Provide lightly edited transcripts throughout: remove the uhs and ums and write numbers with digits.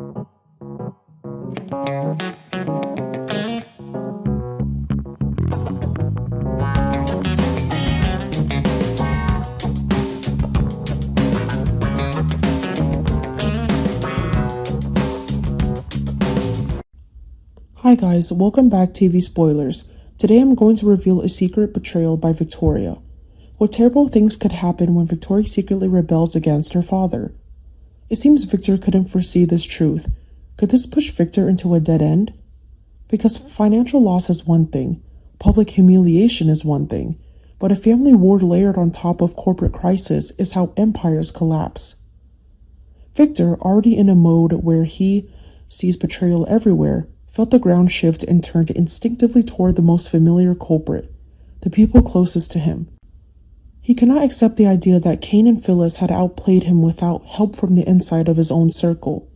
Hi guys, welcome back TV Spoilers. Today I'm going to reveal a secret betrayal by Victoria. What terrible things could happen when Victoria secretly rebels against her father? It seems Victor couldn't foresee this truth. Could this push Victor into a dead end? Because financial loss is one thing, public humiliation is one thing, but a family war layered on top of corporate crisis is how empires collapse. Victor, already in a mode where he sees betrayal everywhere, felt the ground shift and turned instinctively toward the most familiar culprit, the people closest to him. He could not accept the idea that Cane and Phyllis had outplayed him without help from the inside of his own circle.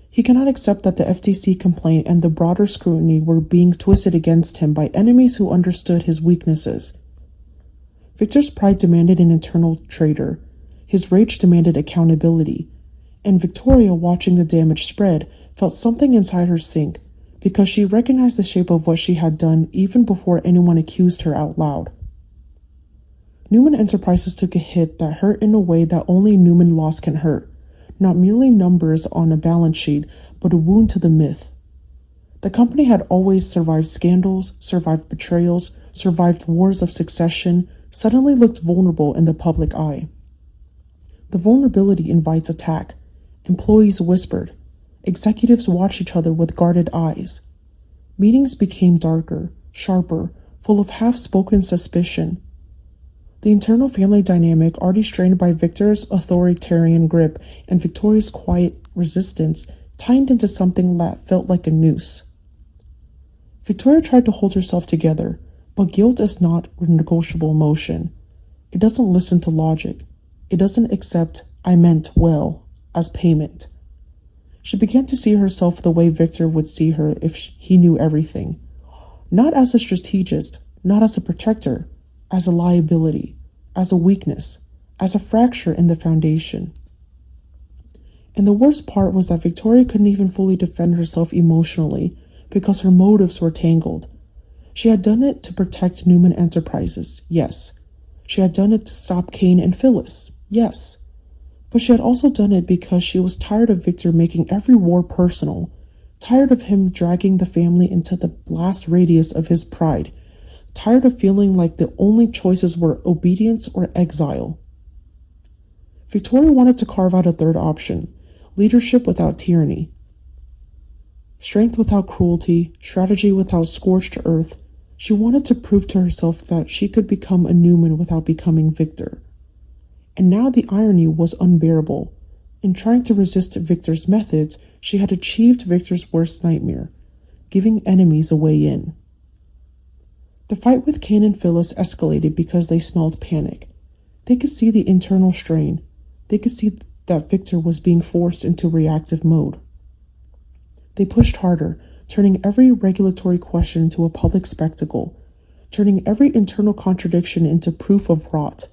He cannot accept that the FTC complaint and the broader scrutiny were being twisted against him by enemies who understood his weaknesses. Victor's pride demanded an internal traitor. His rage demanded accountability. And Victoria, watching the damage spread, felt something inside her sink, because she recognized the shape of what she had done even before anyone accused her out loud. Newman Enterprises took a hit that hurt in a way that only Newman loss can hurt, not merely numbers on a balance sheet, but a wound to the myth. The company had always survived scandals, survived betrayals, survived wars of succession, suddenly looked vulnerable in the public eye. The vulnerability invites attack. Employees whispered. Executives watched each other with guarded eyes. Meetings became darker, sharper, full of half-spoken suspicion. The internal family dynamic, already strained by Victor's authoritarian grip and Victoria's quiet resistance, tightened into something that felt like a noose. Victoria tried to hold herself together, but guilt is not a negotiable emotion. It doesn't listen to logic. It doesn't accept "I meant well" as payment. She began to see herself the way Victor would see her if he knew everything. Not as a strategist, not as a protector, as a liability, as a weakness, as a fracture in the foundation. And the worst part was that Victoria couldn't even fully defend herself emotionally because her motives were tangled. She had done it to protect Newman Enterprises, yes. She had done it to stop Cane and Phyllis, yes. But she had also done it because she was tired of Victor making every war personal, tired of him dragging the family into the blast radius of his pride, tired of feeling like the only choices were obedience or exile. Victoria wanted to carve out a third option, leadership without tyranny. Strength without cruelty, strategy without scorched earth. She wanted to prove to herself that she could become a Newman without becoming Victor. And now the irony was unbearable. In trying to resist Victor's methods, she had achieved Victor's worst nightmare, giving enemies a way in. The fight with Cane and Phyllis escalated because they smelled panic. They could see the internal strain. They could see that Victor was being forced into reactive mode. They pushed harder, turning every regulatory question into a public spectacle, turning every internal contradiction into proof of rot.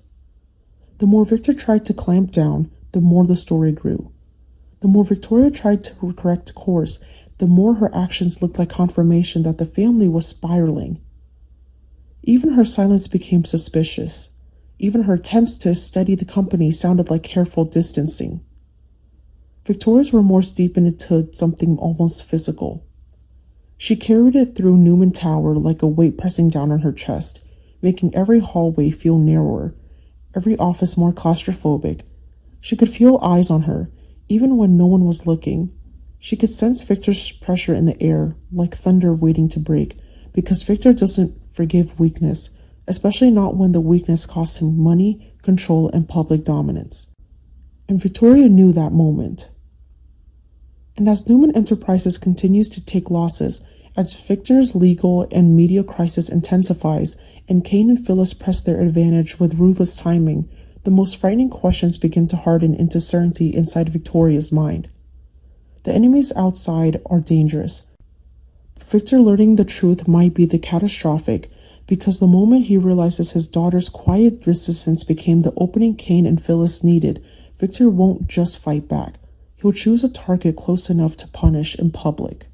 The more Victor tried to clamp down, the more the story grew. The more Victoria tried to correct course, the more her actions looked like confirmation that the family was spiraling. Even her silence became suspicious. Even her attempts to steady the company sounded like careful distancing. Victoria's remorse deepened into something almost physical. She carried it through Newman Tower like a weight pressing down on her chest, making every hallway feel narrower, every office more claustrophobic. She could feel eyes on her, even when no one was looking. She could sense Victor's pressure in the air, like thunder waiting to break, because Victor doesn't forgive weakness, especially not when the weakness costs him money, control, and public dominance. And Victoria knew that moment. And as Newman Enterprises continues to take losses, as Victor's legal and media crisis intensifies, and Cane and Phyllis press their advantage with ruthless timing, the most frightening questions begin to harden into certainty inside Victoria's mind. The enemies outside are dangerous. Victor learning the truth might be the catastrophic, because the moment he realizes his daughter's quiet resistance became the opening Cane and Phyllis needed, Victor won't just fight back. He would choose a target close enough to punish in public.